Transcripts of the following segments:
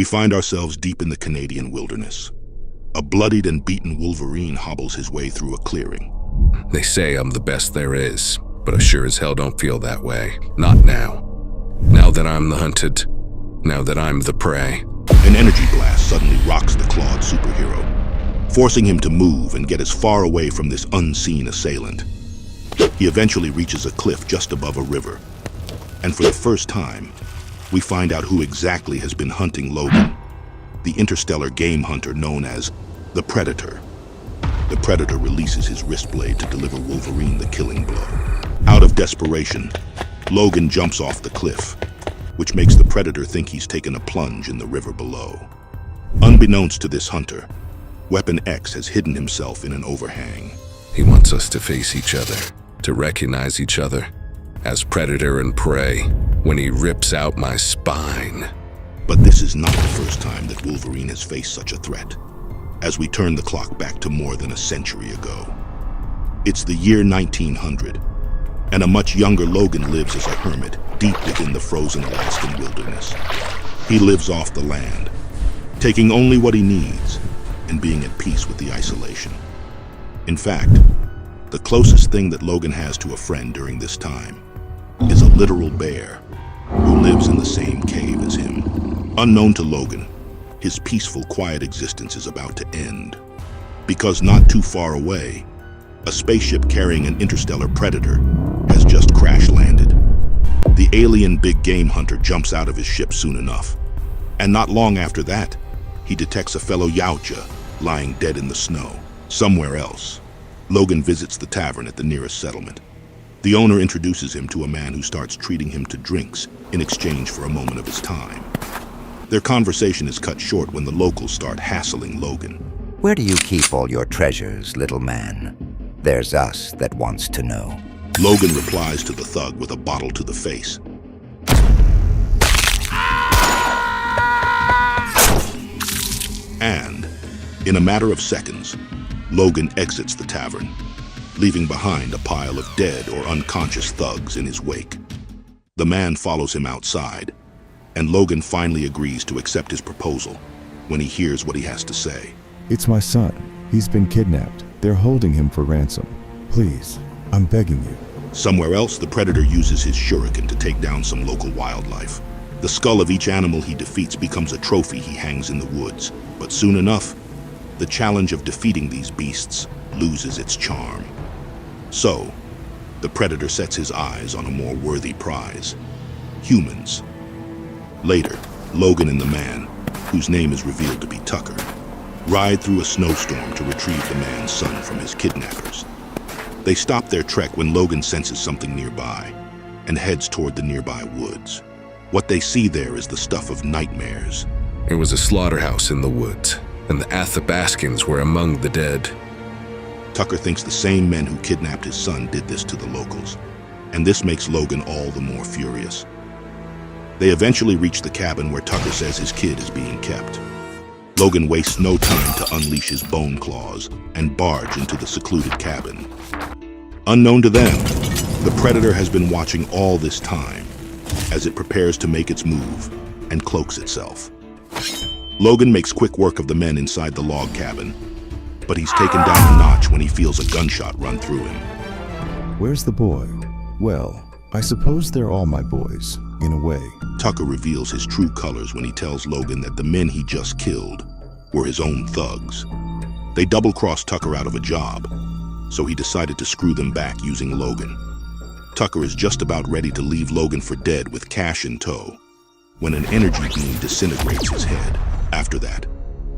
We find ourselves deep in the Canadian wilderness. A bloodied and beaten wolverine hobbles his way through a clearing. They say I'm the best there is, but I sure as hell don't feel that way. Not now. Now that I'm the hunted. Now that I'm the prey. An energy blast suddenly rocks the clawed superhero, forcing him to move and get as far away from this unseen assailant. He eventually reaches a cliff just above a river, and for the first time, we find out who exactly has been hunting Logan, the interstellar game hunter known as the Predator. The Predator releases his wrist blade to deliver Wolverine the killing blow. Out of desperation, Logan jumps off the cliff, which makes the Predator think he's taken a plunge in the river below. Unbeknownst to this hunter, Weapon X has hidden himself in an overhang. He wants us to face each other, to recognize each other as predator and prey when he rips out my spine. But this is not the first time that Wolverine has faced such a threat, as we turn the clock back to more than a century ago. It's the year 1900, and a much younger Logan lives as a hermit deep within the frozen Alaskan wilderness. He lives off the land, taking only what he needs and being at peace with the isolation. In fact, the closest thing that Logan has to a friend during this time is a literal bear who lives in the same cave as him. Unknown to Logan, his peaceful, quiet existence is about to end, because not too far away, a spaceship carrying an interstellar predator has just crash-landed. The alien big game hunter jumps out of his ship soon enough, and not long after that, he detects a fellow Yautja lying dead in the snow. Somewhere else, Logan visits the tavern at the nearest settlement. The owner introduces him to a man who starts treating him to drinks in exchange for a moment of his time. Their conversation is cut short when the locals start hassling Logan. Where do you keep all your treasures, little man? There's us that wants to know. Logan replies to the thug with a bottle to the face. And, in a matter of seconds, Logan exits the tavern, leaving behind a pile of dead or unconscious thugs in his wake. The man follows him outside, and Logan finally agrees to accept his proposal when he hears what he has to say. It's my son. He's been kidnapped. They're holding him for ransom. Please, I'm begging you. Somewhere else, the Predator uses his shuriken to take down some local wildlife. The skull of each animal he defeats becomes a trophy he hangs in the woods. But soon enough, the challenge of defeating these beasts loses its charm. So, the Predator sets his eyes on a more worthy prize: humans. Later, Logan and the man, whose name is revealed to be Tucker, ride through a snowstorm to retrieve the man's son from his kidnappers. They stop their trek when Logan senses something nearby and heads toward the nearby woods. What they see there is the stuff of nightmares. It was a slaughterhouse in the woods, and the Athabaskans were among the dead. Tucker thinks the same men who kidnapped his son did this to the locals, and this makes Logan all the more furious. They eventually reach the cabin where Tucker says his kid is being kept. Logan wastes no time to unleash his bone claws and barge into the secluded cabin. Unknown to them, the Predator has been watching all this time as it prepares to make its move and cloaks itself. Logan makes quick work of the men inside the log cabin, but he's taken down a notch when he feels a gunshot run through him. Where's the boy? Well, I suppose they're all my boys, in a way. Tucker reveals his true colors when he tells Logan that the men he just killed were his own thugs. They double-crossed Tucker out of a job, so he decided to screw them back using Logan. Tucker is just about ready to leave Logan for dead with cash in tow when an energy beam disintegrates his head. After that,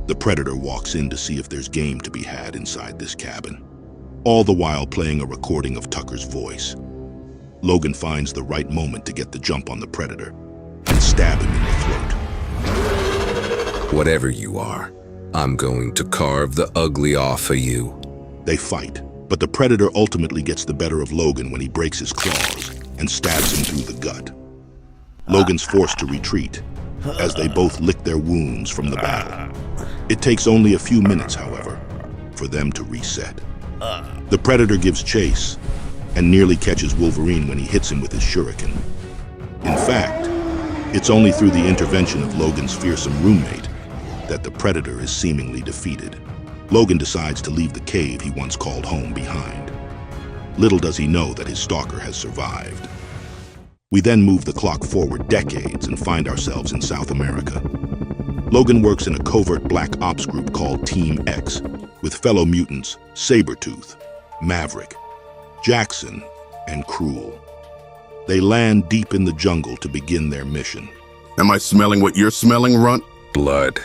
the Predator walks in to see if there's game to be had inside this cabin, all the while playing a recording of Tucker's voice. Logan finds the right moment to get the jump on the Predator and stab him in the throat. Whatever you are, I'm going to carve the ugly off of you. They fight, but the Predator ultimately gets the better of Logan when he breaks his claws and stabs him through the gut. Logan's forced to retreat as they both lick their wounds from the battle. It takes only a few minutes, however, for them to reset. The Predator gives chase and nearly catches Wolverine when he hits him with his shuriken. In fact, It's only through the intervention of Logan's fearsome roommate that the predator is seemingly defeated. Logan decides to leave the cave he once called home behind. Little does he know that his stalker has survived. We then move the clock forward decades and find ourselves in South America. Logan works in a covert black ops group called Team X with fellow mutants Sabretooth, Maverick, Jackson, and Cruel. They land deep in the jungle to begin their mission. Am I smelling what you're smelling, Runt? Blood.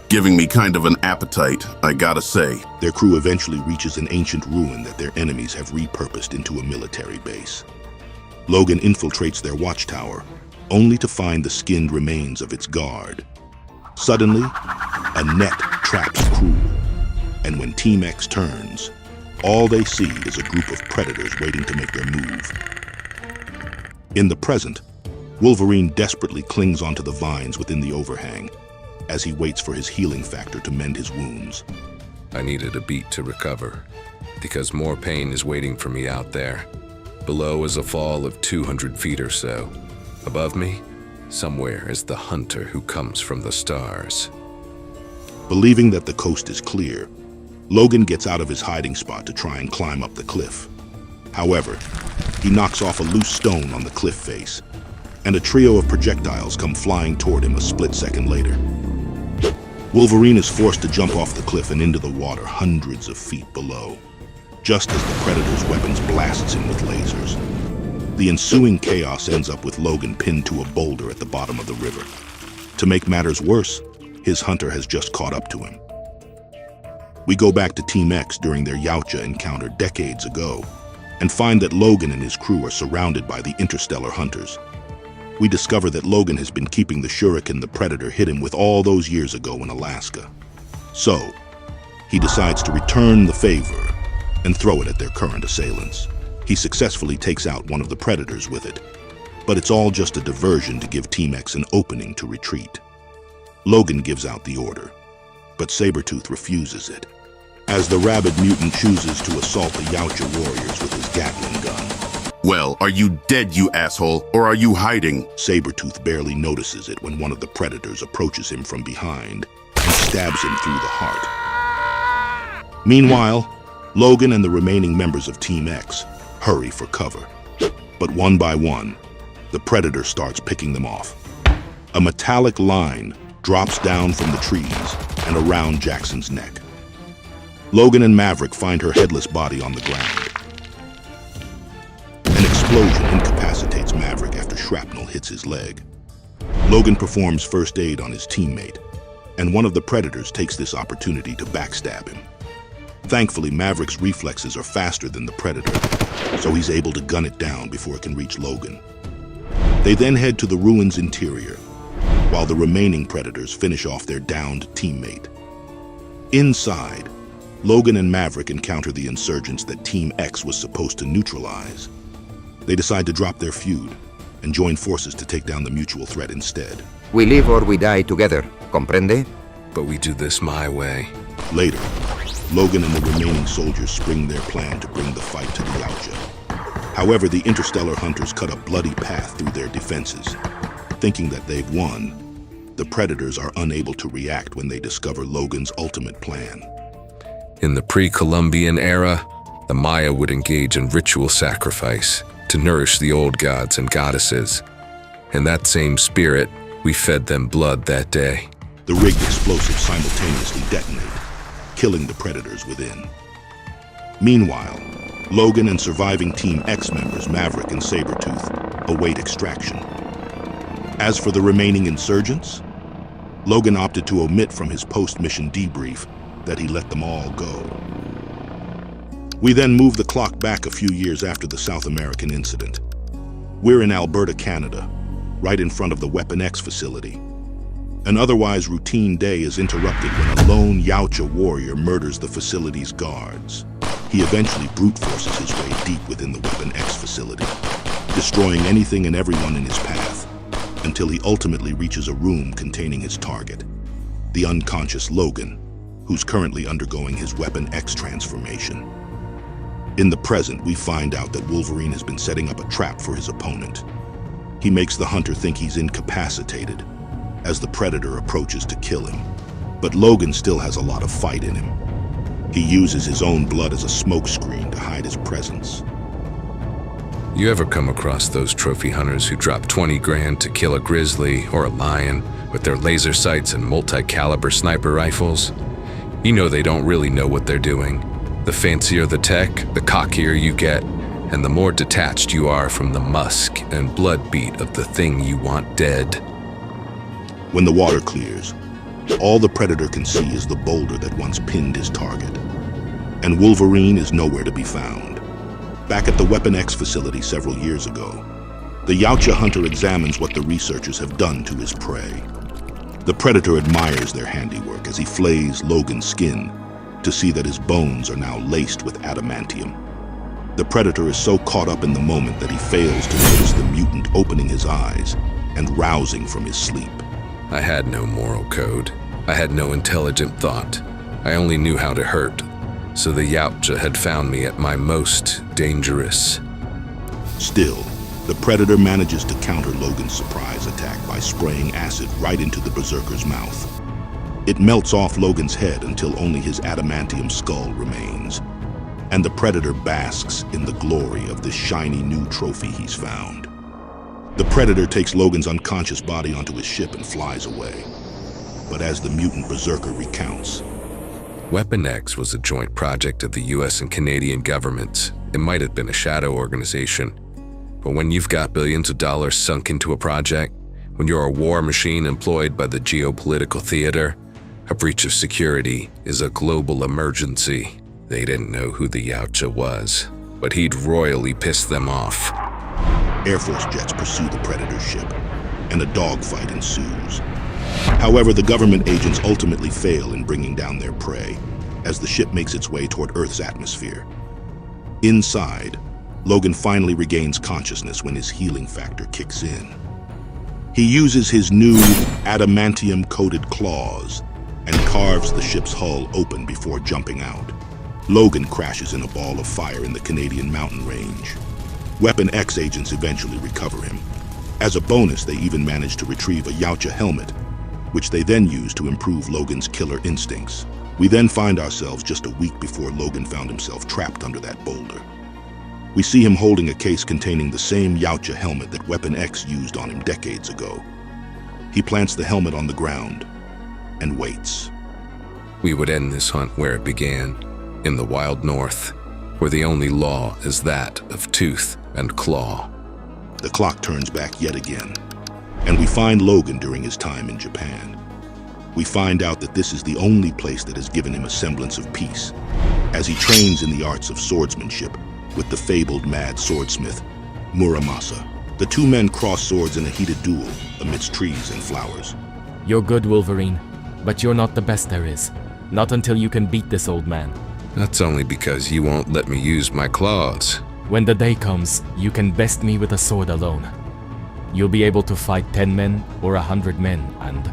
Giving me kind of an appetite, I gotta say. Their crew eventually reaches an ancient ruin that their enemies have repurposed into a military base. Logan infiltrates their watchtower, only to find the skinned remains of its guard. Suddenly, a net traps Cruel, and when Team X turns, all they see is a group of predators waiting to make their move. In the present, Wolverine desperately clings onto the vines within the overhang as he waits for his healing factor to mend his wounds. I needed a beat to recover, because more pain is waiting for me out there. Below is a fall of 200 feet or so. Above me, somewhere is the hunter who comes from the stars. Believing that the coast is clear, Logan gets out of his hiding spot to try and climb up the cliff. However, he knocks off a loose stone on the cliff face, and a trio of projectiles come flying toward him a split second later. Wolverine is forced to jump off the cliff and into the water hundreds of feet below, just as the Predator's weapons blasts him with lasers. The ensuing chaos ends up with Logan pinned to a boulder at the bottom of the river. To make matters worse, his hunter has just caught up to him. We go back to Team X during their Yautja encounter decades ago, and find that Logan and his crew are surrounded by the interstellar hunters. We discover that Logan has been keeping the shuriken the Predator hit him with all those years ago in Alaska. So, he decides to return the favor and throw it at their current assailants. He successfully takes out one of the Predators with it, but it's all just a diversion to give Team X an opening to retreat. Logan gives out the order, but Sabretooth refuses it, as the rabid mutant chooses to assault the Yautja warriors with his Gatling gun. Well, are you dead, you asshole, or are you hiding? Sabretooth barely notices it when one of the Predators approaches him from behind and stabs him through the heart. Meanwhile, Logan and the remaining members of Team X hurry for cover. But one by one, the Predator starts picking them off. A metallic line drops down from the trees and around Jackson's neck. Logan and Maverick find her headless body on the ground. An explosion incapacitates Maverick after shrapnel hits his leg. Logan performs first aid on his teammate, and one of the Predators takes this opportunity to backstab him. Thankfully, Maverick's reflexes are faster than the Predator, so he's able to gun it down before it can reach Logan. They then head to the ruin's interior, while the remaining Predators finish off their downed teammate. Inside, Logan and Maverick encounter the insurgents that Team X was supposed to neutralize. They decide to drop their feud and join forces to take down the mutual threat instead. We live or we die together, comprende? But we do this my way. Later, Logan and the remaining soldiers spring their plan to bring the fight to the Yautja. However, the interstellar hunters cut a bloody path through their defenses. Thinking that they've won, the Predators are unable to react when they discover Logan's ultimate plan. In the pre-Columbian era, the Maya would engage in ritual sacrifice to nourish the old gods and goddesses. In that same spirit, we fed them blood that day. The rigged explosives simultaneously detonate, killing the Predators within. Meanwhile, Logan and surviving Team X members Maverick and Sabretooth await extraction. As for the remaining insurgents, Logan opted to omit from his post-mission debrief that he let them all go. We then move the clock back a few years after the South American incident. We're in Alberta, Canada, right in front of the Weapon X facility. An otherwise routine day is interrupted when a lone Yautja warrior murders the facility's guards. He eventually brute forces his way deep within the Weapon X facility, destroying anything and everyone in his path, until he ultimately reaches a room containing his target, the unconscious Logan, who's currently undergoing his Weapon X transformation. In the present, we find out that Wolverine has been setting up a trap for his opponent. He makes the hunter think he's incapacitated as the predator approaches to kill him. But Logan still has a lot of fight in him. He uses his own blood as a smokescreen to hide his presence. You ever come across those trophy hunters who drop 20 grand to kill a grizzly or a lion with their laser sights and multi-caliber sniper rifles? You know they don't really know what they're doing. The fancier the tech, the cockier you get, and the more detached you are from the musk and blood beat of the thing you want dead. When the water clears, all the predator can see is the boulder that once pinned his target. And Wolverine is nowhere to be found. Back at the Weapon X facility several years ago, the Yautja hunter examines what the researchers have done to his prey. The predator admires their handiwork as he flays Logan's skin to see that his bones are now laced with adamantium. The predator is so caught up in the moment that he fails to notice the mutant opening his eyes and rousing from his sleep. I had no moral code. I had no intelligent thought. I only knew how to hurt. So the Yautja had found me at my most dangerous. Still, the predator manages to counter Logan's surprise attack by spraying acid right into the berserker's mouth. It melts off Logan's head until only his adamantium skull remains. And the predator basks in the glory of this shiny new trophy he's found. The predator takes Logan's unconscious body onto his ship and flies away. But as the mutant berserker recounts, Weapon X was a joint project of the US and Canadian governments. It might have been a shadow organization. But when you've got billions of dollars sunk into a project, when you're a war machine employed by the geopolitical theater, a breach of security is a global emergency. They didn't know who the Yautja was, but he'd royally pissed them off. Air Force jets pursue the predator's ship, and a dogfight ensues. However, the government agents ultimately fail in bringing down their prey as the ship makes its way toward Earth's atmosphere. Inside, Logan finally regains consciousness when his healing factor kicks in. He uses his new adamantium-coated claws and carves the ship's hull open before jumping out. Logan crashes in a ball of fire in the Canadian mountain range. Weapon X agents eventually recover him. As a bonus, they even manage to retrieve a Yautja helmet, which they then use to improve Logan's killer instincts. We then find ourselves just a week before Logan found himself trapped under that boulder. We see him holding a case containing the same Yautja helmet that Weapon X used on him decades ago. He plants the helmet on the ground and waits. We would end this hunt where it began, in the wild north, where the only law is that of tooth and claw. The clock turns back yet again, and we find Logan during his time in Japan. We find out that this is the only place that has given him a semblance of peace, as he trains in the arts of swordsmanship with the fabled mad swordsmith, Muramasa. The two men cross swords in a heated duel amidst trees and flowers. You're good, Wolverine, but you're not the best there is. Not until you can beat this old man. That's only because you won't let me use my claws. When the day comes, you can best me with a sword alone. You'll be able to fight 10 men or 100 men, and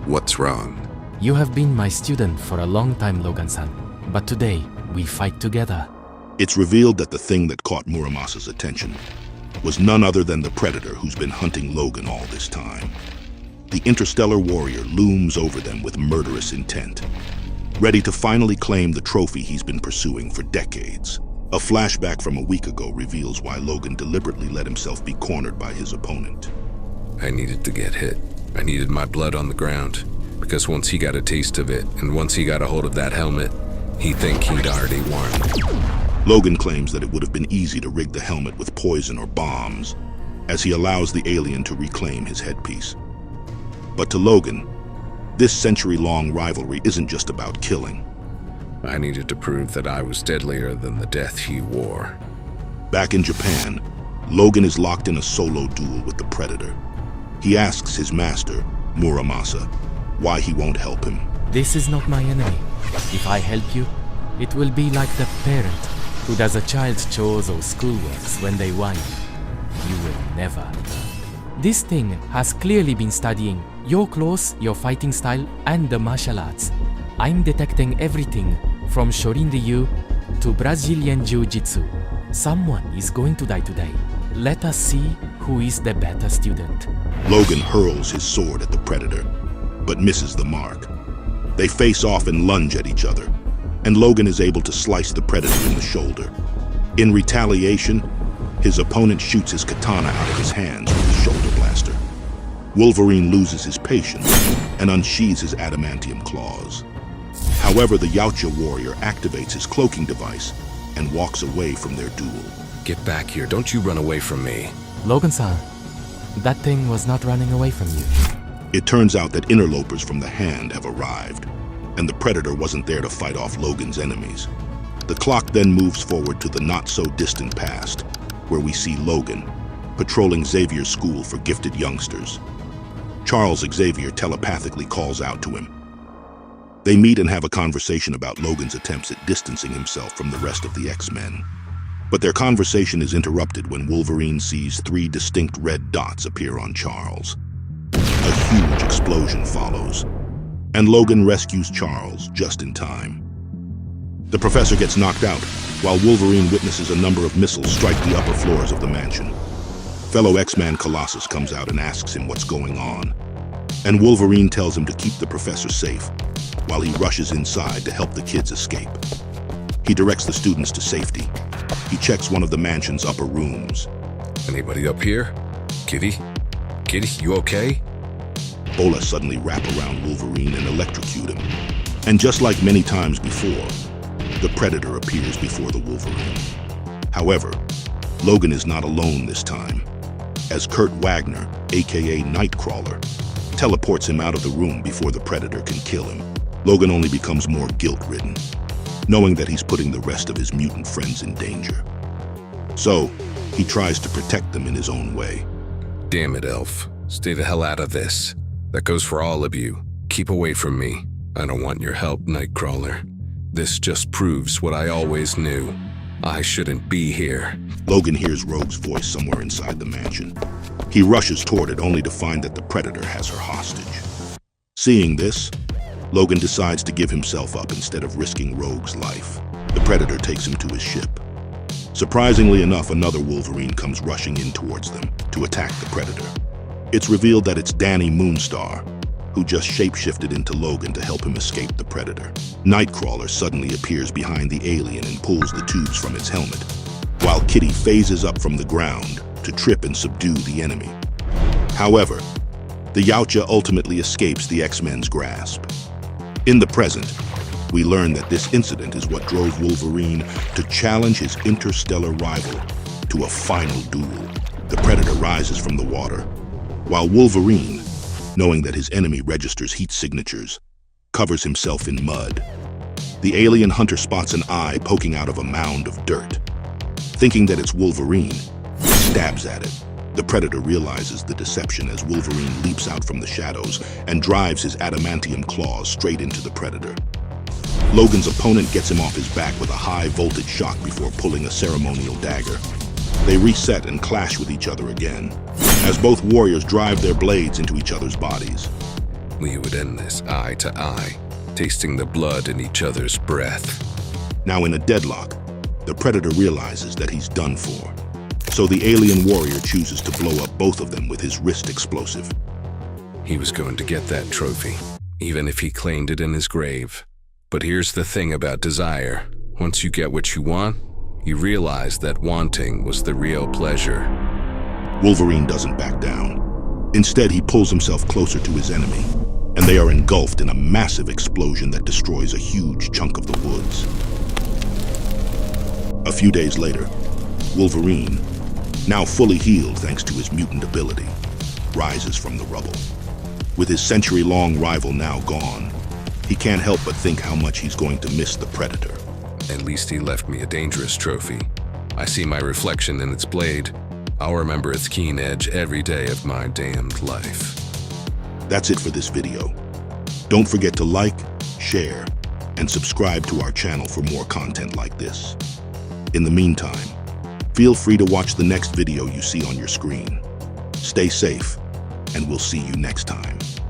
What's wrong? you have been my student for a long time, Logan-san. But today, we fight together. It's revealed that the thing that caught Muramasa's attention was none other than the predator who's been hunting Logan all this time. The interstellar warrior looms over them with murderous intent, ready to finally claim the trophy he's been pursuing for decades. A flashback from a week ago reveals why Logan deliberately let himself be cornered by his opponent. I needed to get hit. I needed my blood on the ground, because once he got a taste of it, and once he got a hold of that helmet, he'd think he'd already won. Logan claims that it would have been easy to rig the helmet with poison or bombs, as he allows the alien to reclaim his headpiece. But to Logan, this century-long rivalry isn't just about killing. I needed to prove that I was deadlier than the death he wore. Back in Japan, Logan is locked in a solo duel with the Predator. He asks his master, Muramasa, why he won't help him. This is not my enemy. If I help you, it will be like the parent who does a child's chores or schoolworks when they whine. You will never. This thing has clearly been studying your clothes, your fighting style, and the martial arts. I'm detecting everything from Shorin Ryu to Brazilian Jiu-Jitsu. Someone is going to die today. Let us see who is the better student. Logan hurls his sword at the predator, but misses the mark. They face off and lunge at each other, and Logan is able to slice the predator in the shoulder. In retaliation, his opponent shoots his katana out of his hands with his shoulder blaster. Wolverine loses his patience and unsheathes his adamantium claws. However, the Yautja warrior activates his cloaking device and walks away from their duel. Get back here. Don't you run away from me. Logan-san, that thing was not running away from you. It turns out that interlopers from the Hand have arrived, and the Predator wasn't there to fight off Logan's enemies. The clock then moves forward to the not-so-distant past, where we see Logan patrolling Xavier's school for gifted youngsters. Charles Xavier telepathically calls out to him. They meet and have a conversation about Logan's attempts at distancing himself from the rest of the X-Men. But their conversation is interrupted when Wolverine sees 3 distinct red dots appear on Charles. A huge explosion follows, and Logan rescues Charles just in time. The professor gets knocked out, while Wolverine witnesses a number of missiles strike the upper floors of the mansion. Fellow X-Man Colossus comes out and asks him what's going on, and Wolverine tells him to keep the professor safe, while he rushes inside to help the kids escape. He directs the students to safety. He checks one of the mansion's upper rooms. Anybody up here? Kitty? Kitty, you okay? Bola suddenly wrap around Wolverine and electrocute him. And just like many times before, the Predator appears before the Wolverine. However, Logan is not alone this time, as Kurt Wagner, aka Nightcrawler, teleports him out of the room before the Predator can kill him. Logan only becomes more guilt-ridden, knowing that he's putting the rest of his mutant friends in danger. So, he tries to protect them in his own way. Damn it, Elf. Stay the hell out of this. That goes for all of you. Keep away from me. I don't want your help, Nightcrawler. This just proves what I always knew. I shouldn't be here. Logan hears Rogue's voice somewhere inside the mansion. He rushes toward it only to find that the Predator has her hostage. Seeing this, Logan decides to give himself up instead of risking Rogue's life. The Predator takes him to his ship. Surprisingly enough, another Wolverine comes rushing in towards them to attack the Predator. It's revealed that it's Danny Moonstar, who just shapeshifted into Logan to help him escape the Predator. Nightcrawler suddenly appears behind the alien and pulls the tubes from its helmet, while Kitty phases up from the ground to trip and subdue the enemy. However, the Yautja ultimately escapes the X-Men's grasp. In the present, we learn that this incident is what drove Wolverine to challenge his interstellar rival to a final duel. The Predator rises from the water, while Wolverine, knowing that his enemy registers heat signatures, covers himself in mud. The alien hunter spots an eye poking out of a mound of dirt. Thinking that it's Wolverine, he stabs at it. The Predator realizes the deception as Wolverine leaps out from the shadows and drives his adamantium claws straight into the Predator. Logan's opponent gets him off his back with a high-voltage shock before pulling a ceremonial dagger. They reset and clash with each other again, as both warriors drive their blades into each other's bodies. We would end this eye to eye, tasting the blood in each other's breath. Now in a deadlock, the Predator realizes that he's done for. So the alien warrior chooses to blow up both of them with his wrist explosive. He was going to get that trophy, even if he claimed it in his grave. But here's the thing about desire. Once you get what you want, you realize that wanting was the real pleasure. Wolverine doesn't back down. Instead, he pulls himself closer to his enemy, and they are engulfed in a massive explosion that destroys a huge chunk of the woods. A few days later, Wolverine, now fully healed thanks to his mutant ability, rises from the rubble. With his century-long rival now gone, he can't help but think how much he's going to miss the Predator. At least he left me a dangerous trophy. I see my reflection in its blade. I'll remember its keen edge every day of my damned life. That's it for this video. Don't forget to like, share, and subscribe to our channel for more content like this. In the meantime, feel free to watch the next video you see on your screen. Stay safe, and we'll see you next time.